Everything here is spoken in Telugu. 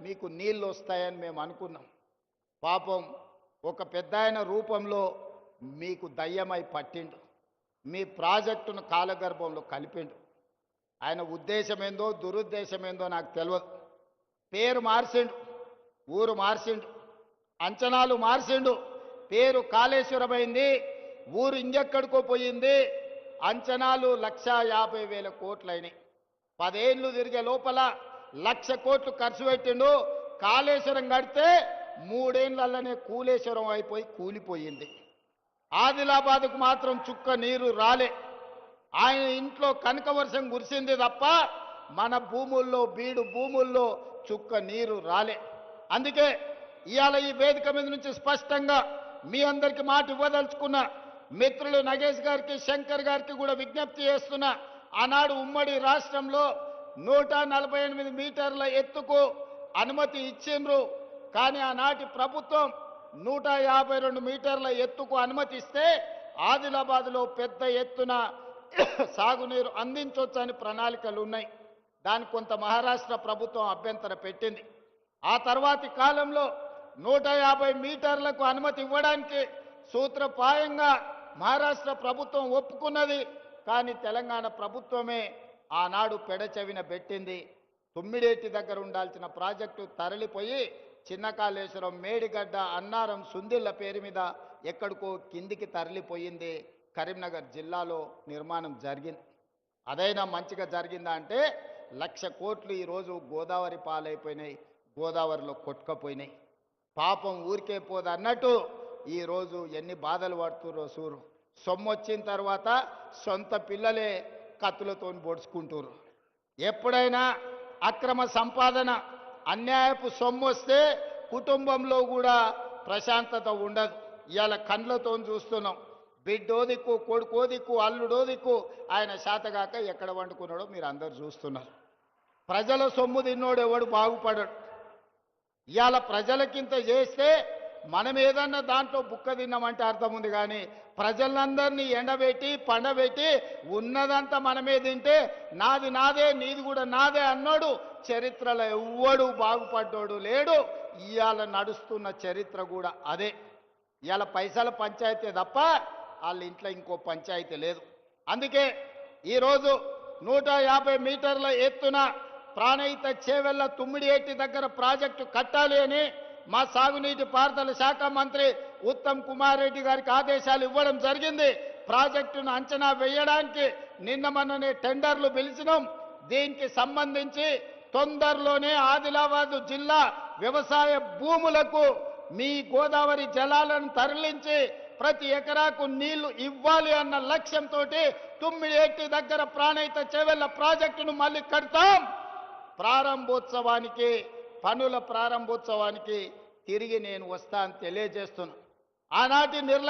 మీకు నీళ్ళు వస్తాయని మేము అనుకున్నాం. పాపం ఒక పెద్దాయన రూపంలో మీకు దయ్యమై పట్టిండు, మీ ప్రాజెక్టును కాలగర్భంలో కలిపిండు. ఆయన ఉద్దేశం ఏందో దురుద్దేశం ఏందో నాకు తెలియదు. పేరు మార్చిండు, ఊరు మార్చిండు, అంచనాలు మార్చిండు. పేరు కాళేశ్వరమైంది, ఊరు ఇంకెక్కడికో పోయింది. అంచనాలు 1,50,000 కోట్లయినాయి. 10 ఏళ్ళు తిరిగే లోపల 1,00,000 కోట్లు ఖర్చు పెట్టిండు. కాళేశ్వరం కడితే 3 ఏళ్లలోనే కూలేశ్వరం అయిపోయి కూలిపోయింది. ఆదిలాబాద్కు మాత్రం చుక్క నీరు రాలే. ఆయన ఇంట్లో కనక వర్షం కురిసింది తప్ప మన భూముల్లో బీడు భూముల్లో చుక్క నీరు రాలే. అందుకే ఇవాళ ఈ వేదిక మీద నుంచి స్పష్టంగా మీ అందరికీ మాట ఇవ్వదలుచుకున్న మిత్రులు నగేష్ గారికి, శంకర్ గారికి కూడా విజ్ఞప్తి చేస్తున్నా. ఆనాడు ఉమ్మడి రాష్ట్రంలో 148 మీటర్ల ఎత్తుకు అనుమతి ఇచ్చిండ్రు. కానీ ఆనాటి ప్రభుత్వం 152 మీటర్ల ఎత్తుకు అనుమతిస్తే ఆదిలాబాద్లో పెద్ద ఎత్తున సాగునీరు అందించవచ్చని ప్రణాళికలు ఉన్నాయి. దానికి కొంత మహారాష్ట్ర ప్రభుత్వం అభ్యంతరం పెట్టింది. ఆ తర్వాతి కాలంలో 150 మీటర్లకు అనుమతి ఇవ్వడానికి సూత్రప్రాయంగా మహారాష్ట్ర ప్రభుత్వం ఒప్పుకున్నది. కానీ తెలంగాణ ప్రభుత్వమే ఆనాడు పెడచెవిన పెట్టింది. తుమ్మిడేటి దగ్గర ఉండాల్సిన ప్రాజెక్టు తరలిపోయి చిన్న కాళేశ్వరం, మేడిగడ్డ, అన్నారం, సుందిళ్ళ పేరు మీద ఎక్కడికో కిందికి తరలిపోయింది. కరీంనగర్ జిల్లాలో నిర్మాణం జరిగింది. అదైనా మంచిగా జరిగిందా అంటే 1,00,000 కోట్లు ఈరోజు గోదావరి పాలైపోయినాయి, గోదావరిలో కొట్టుకపోయినాయి. పాపం ఊరికే పోదు అన్నట్టు ఈరోజు ఎన్ని బాధలు పడుతుర్రో సూరు. సొమ్ము వచ్చిన తర్వాత సొంత పిల్లలే కత్తులతో పొడుచుకుంటారు. ఎప్పుడైనా అక్రమ సంపాదన, అన్యాయపు సొమ్ము వస్తే కుటుంబంలో కూడా ప్రశాంతత ఉండదు. ఇవాళ కండ్లతో చూస్తున్నాం. బిడ్డో దిక్కు, కొడుకో దిక్కు, అల్లుడో దిక్కు, ఆయన శాతగాక ఎక్కడ వండుకున్నాడో మీరు అందరు చూస్తున్నారు. ప్రజల సొమ్ము తిన్నోడు ఎవడు బాగుపడడు. ఇవాళ ప్రజలకింత చేస్తే మనం ఏదన్నా దాంట్లో బుక్క తిన్నామంటే అర్థం ఉంది. కానీ ప్రజలందరినీ ఎండబెట్టి పండబెట్టి ఉన్నదంతా మనమే తింటే నాది నాదే నీది కూడా నాదే అన్నాడు చరిత్రలో ఎవ్వడు బాగుపడ్డాడు లేడు. ఇవాళ నడుస్తున్న చరిత్ర కూడా అదే. ఇవాళ పైసల పంచాయతీ తప్ప వాళ్ళ ఇంట్లో ఇంకో పంచాయతీ లేదు. అందుకే ఈరోజు 150 మీటర్ల ఎత్తున ప్రాణహిత చేవెళ్ల తుమ్మిడియేటి దగ్గర ప్రాజెక్టు కట్టాలి అని మా సాగునీటి పారుదల శాఖ మంత్రి ఉత్తమ్ కుమార్ రెడ్డి గారికి ఆదేశాలు ఇవ్వడం జరిగింది. ప్రాజెక్టును అంచనా వేయడానికి నిన్న మొన్ననే టెండర్లు పిలిచినాం. దీనికి సంబంధించి తొందరలోనే ఆదిలాబాద్ జిల్లా వ్యవసాయ భూములకు మీ గోదావరి జలాలను తరలించి ప్రతి ఎకరాకు నీళ్లు ఇవ్వాలి అన్న లక్ష్యంతో తుమ్మిడియేటి దగ్గర ప్రాణహిత చేవెళ్ల ప్రాజెక్టును మళ్ళీ కడతాం. ప్రారంభోత్సవానికి, పనుల ప్రారంభోత్సవానికి తిరిగి నేను వస్తా అని తెలియజేస్తున్నా. ఆనాటి నిర్లక్ష్యం